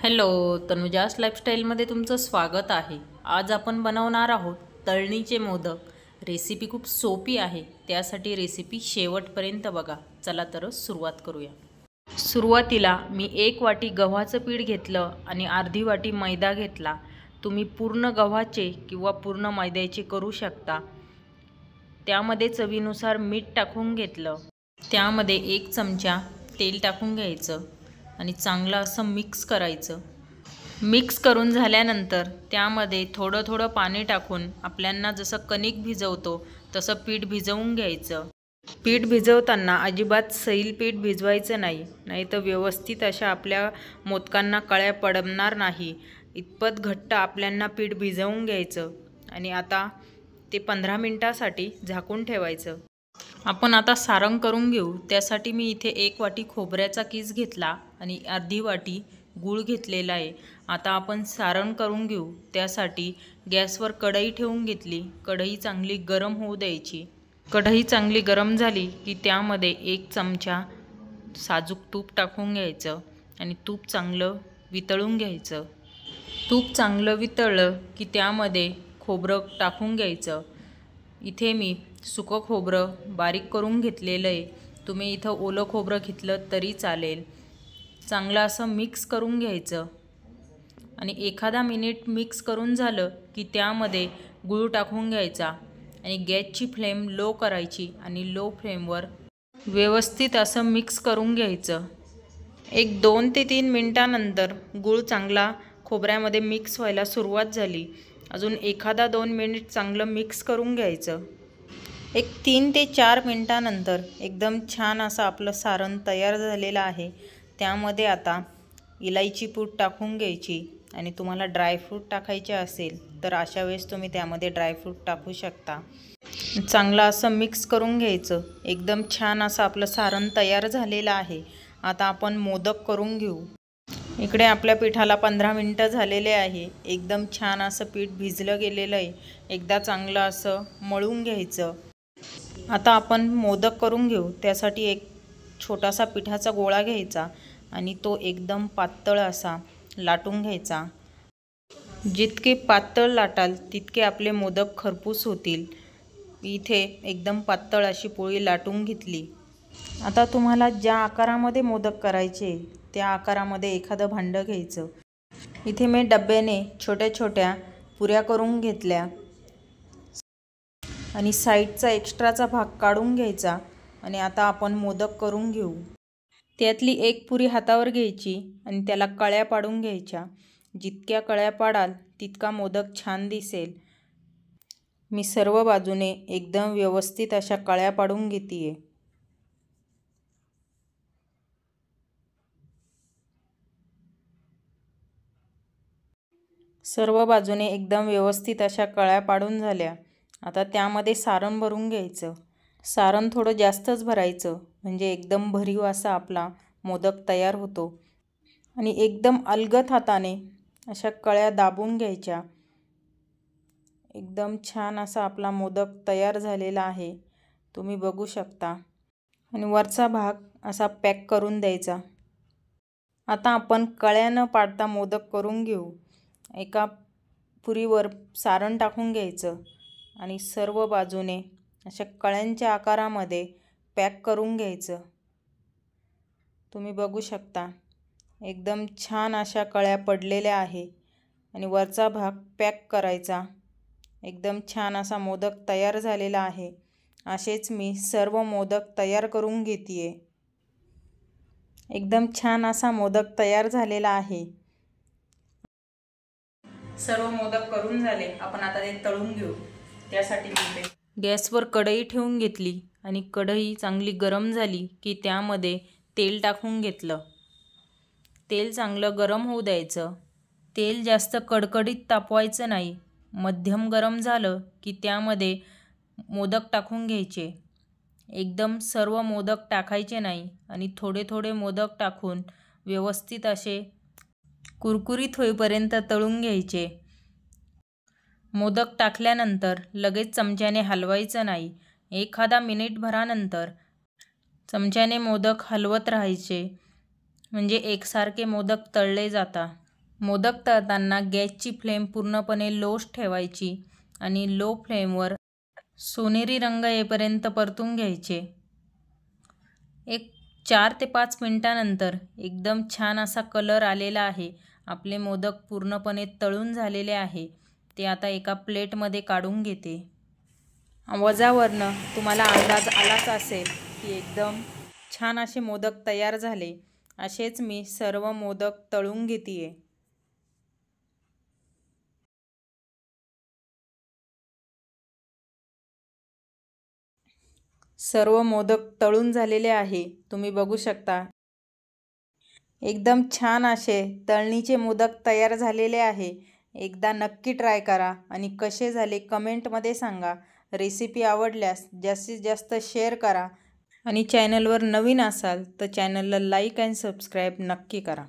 Hello, तनुजास लाईफस्टाईलमध्ये तुमचं स्वागत आहे। आज आपण बनवणार आहोत तळणीचे मोदक। रेसिपी खूप सोपी आहे, त्यासाठी रेसिपी शेवटपर्यंत बघा। चला तर सुरुवात करूया। सुरुवातीला मी 1 वाटी गव्हाचं पीठ घेतलं आणि अर्धी वाटी मैदा घेतला। तुम्ही पूर्ण गव्हाचे किंवा पूर्ण मैद्याचे करू शकता। त्यामध्ये चवीनुसार मीठ टाकून घेतलं। त्यामध्ये 1 चमचा तेल टाकून घ्यायचं आणि चांगलं असं मिक्स करायचं। मिक्स करून झाल्यानंतर त्यामध्ये थोडं थोडं पाणी टाकून आपल्याला जसं कणिक भिजवतो तसं पीठ भिजवून घ्यायचं। पीठ भिजवताना अजिबात सैल पीठ भिजवायचं नाही, नाहीतर व्यवस्थित अशा आपल्या मोदकांना कळ्या पडणार नाही। इतपत घट्ट आपल्याला पीठ भिजवून घ्यायचं आणि आता ते 15 मिनिटांसाठी झाकून ठेवायचं। आपण आता सारण करून घेऊ। त्यासाठी मी इथे 1 वाटी खोबऱ्याचा किस घेतला आणि अर्धी वाटी गूळ घेतलेला आहे। आता आपण सारण करून घेऊ। त्यासाठी गॅसवर कढई ठेवून घेतली। कढई चांगली गरम होऊ द्यायची। कढई चांगली गरम झाली की त्यामध्ये 1 चमचा साजूक तूप टाकून घ्यायचं आणि तूप चांगलं वितळून घ्यायचं। तूप चांगलं वितळलं की त्यामध्ये खोबरं टाकून घ्यायचं। इथे मी सुकं खोबरं बारीक करून घेतलेलं आहे। तुम्ही इथं ओलं खोबरं घेतलं तरी चालेल। चांगलं असं मिक्स करून घ्यायचं आणि एखादा मिनिट मिक्स करून झालं की त्यामध्ये गूळ टाकून घ्यायचा आणि गॅसची फ्लेम लो करायची आणि लो फ्लेमवर व्यवस्थित असं मिक्स करून घ्यायचं। एक 2 ते 3 मिनिटांनंतर गूळ चांगला खोबऱ्यामध्ये मिक्स व्हायला सुरुवात झाली। अजून एखादा 2 मिनिट चांगलं मिक्स करून घ्यायचं। एक 3 ते 4 मिनिटांनंतर एकदम छान असं आपलं सारण तयार झालेलं आहे। त्यामध्ये आता इलायची पूड टाकून घ्यायची आणि तुम्हाला ड्रायफ्रूट टाकायचे असेल तर अशा वेळेस तुम्ही त्यामध्ये ड्रायफ्रूट टाकू शकता। चांगलं असं मिक्स करून घ्यायचं। एकदम छान असं आपलं सारण तयार झालेलं आहे। आता आपण मोदक करून घेऊ। इकडे आपल्या पिठाला 15 मिनिटं झालेले आहे। एकदम छान असं पीठ भिजलं गेलेलं आहे। एकदा चांगलं असं मळून घ्यायचं। आता आपण मोदक करून घेऊ। त्यासाठी एक छोटासा पिठाचा गोळा घ्यायचा आणि तो एकदम पातळ असा लाटून घ्यायचा। जितके पातळ लाटाल तितके आपले मोदक खरपूस होतील। इथे एकदम पातळ अशी पोळी लाटून घेतली। आता तुम्हाला ज्या आकारामध्ये मोदक करायचे त्या आकारामध्ये एखादं भांडं घ्यायचं। इथे मी डब्याने छोट्या छोट्या पुऱ्या करून घेतल्या आणि साईडचा एक्स्ट्राचा भाग काढून घ्यायचा आणि आता आपण मोदक करून घेऊ। त्यातली एक पुरी हातावर घ्यायची आणि त्याला कळ्या पाडून घ्यायच्या। जितक्या कळ्या पाडाल तितका मोदक छान दिसेल। मी सर्व बाजूने एकदम व्यवस्थित अशा कळ्या पाडून घेतेय। सर्व बाजूने एकदम व्यवस्थित अशा कळ्या पाडून झाल्या। आता त्यामध्ये सारण भरून घ्यायचं। सारण थोडं जास्तच भरायचं म्हणजे एकदम भरीव असा आपला मोदक तयार होतो आणि एकदम अलगद हाताने अशा कळ्या दाबून घ्यायच्या। एकदम छान असा आपला मोदक तयार झालेला आहे, तुम्ही बघू शकता। आणि वरचा भाग असा पॅक करून द्यायचा। आता आपण कळ्या न पाडता मोदक करून घेऊ। एका पुरीवर सारण टाकून घ्यायचं आणि सर्व बाजूने अशा कळ्यांच्या आकारामध्ये पॅक करून घ्यायचं। तुम्ही बघू शकता एकदम छान अशा कळ्या पडलेल्या आहे आणि वरचा भाग पॅक करायचा। एकदम छान असा मोदक तयार झालेला आहे। असेच मी सर्व मोदक तयार करून घेतेय। एकदम छान असा मोदक तयार झालेला आहे। सर्व मोदक करून झाले। आपण आता ते तळून घेऊ। त्यासाठी मी गॅसवर कढई ठेवून घेतली आणि कढई चांगली गरम झाली की त्यामध्ये तेल टाकून घेतलं। तेल चांगलं गरम होऊ द्यायचं। तेल जास्त कडकडीत तापवायचं नाही। मध्यम गरम झालं की त्यामध्ये मोदक टाकून घ्यायचे। एकदम सर्व मोदक टाकायचे नाही आणि थोडे थोडे मोदक टाकून व्यवस्थित असे कुरकुरीत होईपर्यंत तळून घ्यायचे। मोदक टाकल्यानंतर लगेच चमच्याने हलवायचं नाही। एखादा मिनिटभरानंतर चमच्याने मोदक हलवत राहायचे म्हणजे एकसारखे मोदक तळले जातात। मोदक तळताना गॅसची फ्लेम पूर्णपणे लोच ठेवायची आणि लो फ्लेमवर सोनेरी रंग येईपर्यंत परतून घ्यायचे। एक 4 ते 5 मिनिटानंतर एकदम छान असा कलर आलेला आहे। आपले मोदक पूर्णपणे तळून झालेले आहे। ते आता एका प्लेटमध्ये काढून घेते। आवाजावरनं तुम्हाला अंदाज आलाच असेल की एकदम छान असे मोदक तयार झाले। असेच मी सर्व मोदक तळून घेते। सर्व मोदक तळून झालेले आहे, तुम्ही बघू शकता। एकदम छान असे तळणीचे मोदक तयार झालेले आहे। एकदा नक्की ट्राय करा आणि कसे झाले कमेंटमध्ये सांगा। रेसिपी आवडल्यास जास्तीत जास्त शेअर करा आणि चॅनलवर नवीन असाल तर चॅनलला लाईक अँड सबस्क्राईब नक्की करा।